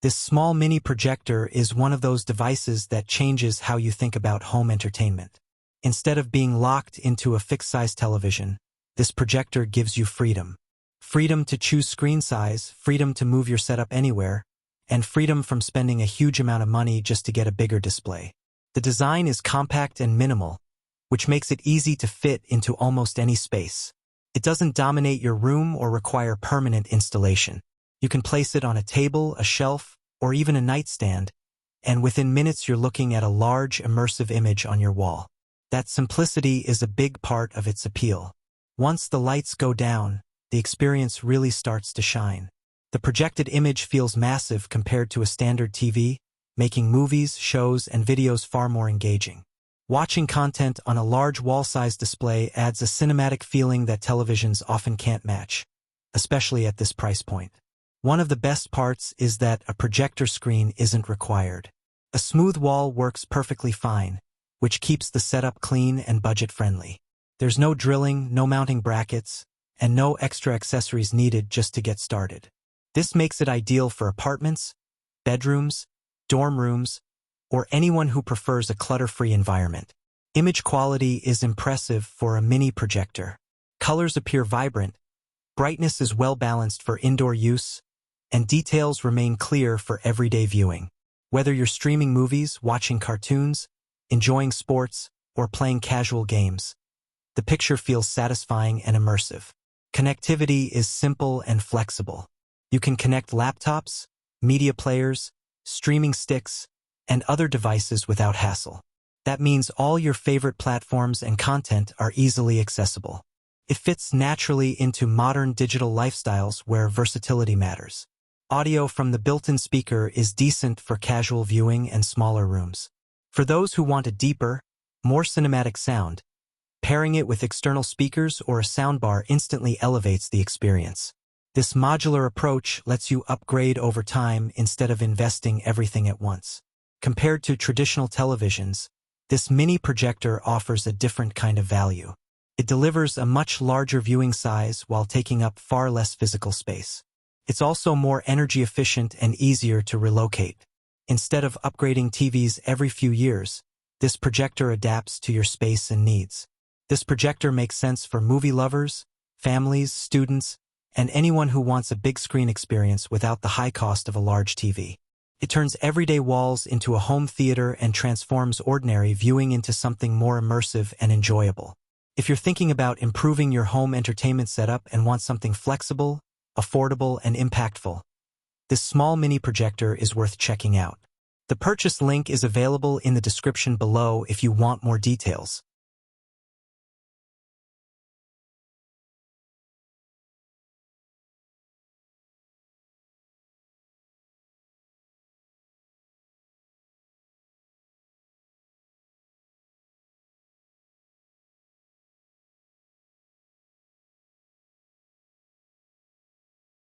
This small mini projector is one of those devices that changes how you think about home entertainment. Instead of being locked into a fixed-size television, this projector gives you freedom. Freedom to choose screen size, freedom to move your setup anywhere, and freedom from spending a huge amount of money just to get a bigger display. The design is compact and minimal, which makes it easy to fit into almost any space. It doesn't dominate your room or require permanent installation. You can place it on a table, a shelf, or even a nightstand, and within minutes you're looking at a large, immersive image on your wall. That simplicity is a big part of its appeal. Once the lights go down, the experience really starts to shine. The projected image feels massive compared to a standard TV, making movies, shows, and videos far more engaging. Watching content on a large wall-size display adds a cinematic feeling that televisions often can't match, especially at this price point. One of the best parts is that a projector screen isn't required. A smooth wall works perfectly fine, which keeps the setup clean and budget-friendly. There's no drilling, no mounting brackets, and no extra accessories needed just to get started. This makes it ideal for apartments, bedrooms, dorm rooms, or anyone who prefers a clutter-free environment. Image quality is impressive for a mini projector. Colors appear vibrant, brightness is well-balanced for indoor use, and details remain clear for everyday viewing. Whether you're streaming movies, watching cartoons, enjoying sports, or playing casual games, the picture feels satisfying and immersive. Connectivity is simple and flexible. You can connect laptops, media players, streaming sticks, and other devices without hassle. That means all your favorite platforms and content are easily accessible. It fits naturally into modern digital lifestyles where versatility matters. Audio from the built-in speaker is decent for casual viewing and smaller rooms. For those who want a deeper, more cinematic sound, pairing it with external speakers or a soundbar instantly elevates the experience. This modular approach lets you upgrade over time instead of investing everything at once. Compared to traditional televisions, this mini projector offers a different kind of value. It delivers a much larger viewing size while taking up far less physical space. It's also more energy efficient and easier to relocate. Instead of upgrading TVs every few years, this projector adapts to your space and needs. This projector makes sense for movie lovers, families, students, and anyone who wants a big screen experience without the high cost of a large TV. It turns everyday walls into a home theater and transforms ordinary viewing into something more immersive and enjoyable. If you're thinking about improving your home entertainment setup and want something flexible, affordable, and impactful, this small mini projector is worth checking out. The purchase link is available in the description below if you want more details.